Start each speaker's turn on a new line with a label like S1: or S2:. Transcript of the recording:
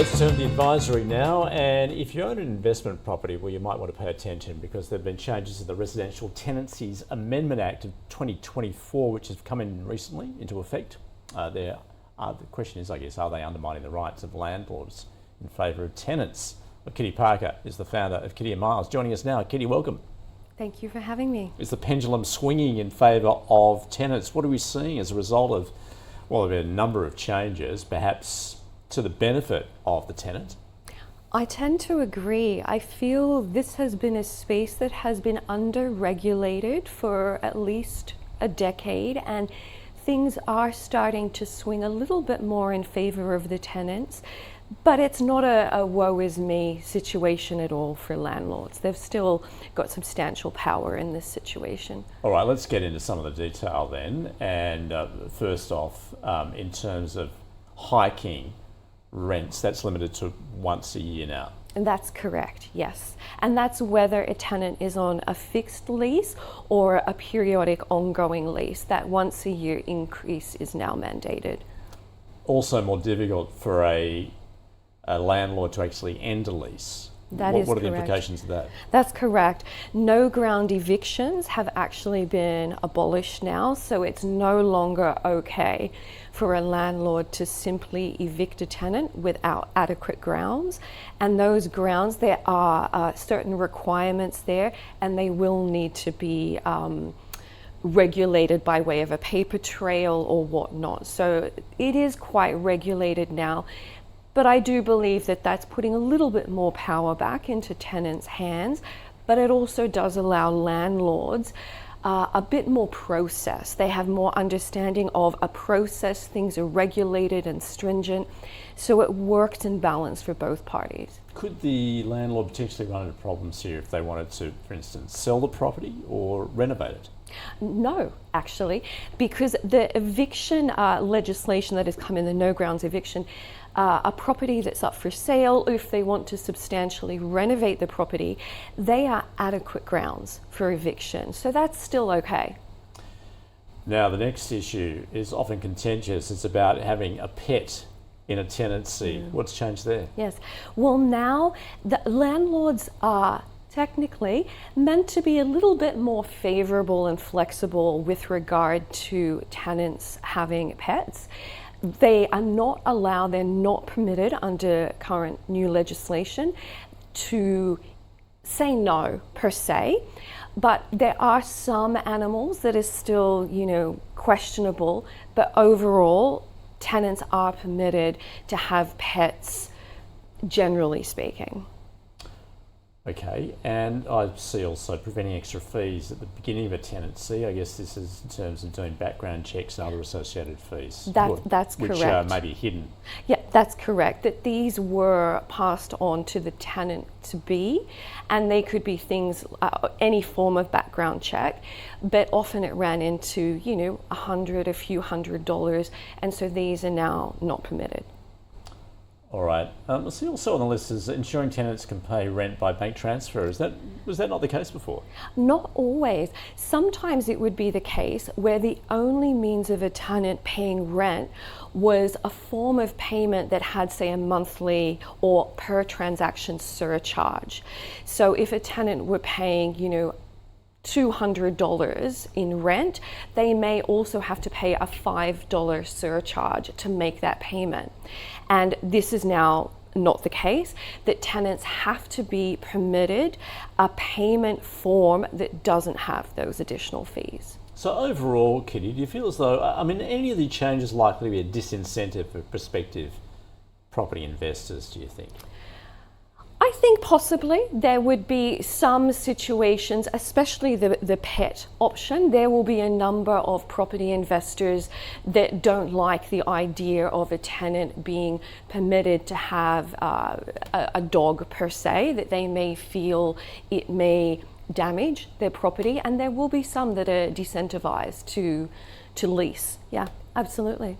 S1: Let's turn to the advisory now, and if you own an investment property, well, you might want to pay attention because there have been changes to the Residential Tenancies Amendment Act of 2024, which have come in recently into effect. The question is, I guess, are they undermining the rights of landlords in favour of tenants? Well, Kitty Parker is the founder of Kitty & Miles, joining us now. Kitty, welcome.
S2: Thank you for having me.
S1: Is the pendulum swinging in favour of tenants? What are we seeing as a result of, well, there have been a number of changes, perhaps to the benefit of the tenant?
S2: I tend to agree. I feel this has been a space that has been under-regulated for at least a decade, and things are starting to swing a little bit more in favour of the tenants. But it's not a woe is me situation at all for landlords. They've still got substantial power in this situation.
S1: All right, let's get into some of the detail then. And first off, in terms of hiking rents, that's limited to once a year now.
S2: And that's correct, yes. And that's whether a tenant is on a fixed lease or a periodic ongoing lease. That once a year increase is now mandated.
S1: Also more difficult for a landlord to actually end a lease.
S2: That is
S1: what are the
S2: correct.
S1: implications of that?
S2: That's correct. No ground evictions have actually been abolished now, so it's no longer okay for a landlord to simply evict a tenant without adequate grounds. And those grounds, there are certain requirements there, and they will need to be regulated by way of a paper trail or whatnot. So it is quite regulated now. But I do believe that that's putting a little bit more power back into tenants' hands, but it also does allow landlords a bit more process. They have more understanding of a process, things are regulated and stringent, so it works in balance for both parties.
S1: Could the landlord potentially run into problems here if they wanted to, for instance, sell the property or renovate it?
S2: No, actually, because the eviction legislation that has come in, the no grounds eviction, a property that's up for sale, if they want to substantially renovate the property, they are adequate grounds for eviction. So that's still okay.
S1: Now, the next issue is often contentious. It's about having a pet in a tenancy. What's changed there?
S2: Yes. Well, now the landlords are technically meant to be a little bit more favourable and flexible with regard to tenants having pets. They are not allowed, they're not permitted under current new legislation to say no per se, but there are some animals that are still, questionable, but overall tenants are permitted to have pets, generally speaking.
S1: Okay, and I see also preventing extra fees at the beginning of a tenancy. I guess this is in terms of doing background checks and other associated fees.
S2: That's
S1: which
S2: correct.
S1: May be hidden.
S2: Yeah, that's correct. That these were passed on to the tenant to be, and they could be things, any form of background check, but often it ran into, a few $100, and so these are now not permitted.
S1: All right. I see also on the list is ensuring tenants can pay rent by bank transfer. Was that not the case before?
S2: Not always. Sometimes it would be the case where the only means of a tenant paying rent was a form of payment that had, say, a monthly or per transaction surcharge. So if a tenant were paying, $200 in rent, they may also have to pay a $5 surcharge to make that payment. And this is now not the case, that tenants have to be permitted a payment form that doesn't have those additional fees.
S1: So overall, Kitty, do you feel as though, any of the changes likely to be a disincentive for prospective property investors, do you think?
S2: I think possibly there would be some situations, especially the pet option. There will be a number of property investors that don't like the idea of a tenant being permitted to have a dog per se, that they may feel it may damage their property, and there will be some that are decentivized to lease. Yeah, absolutely.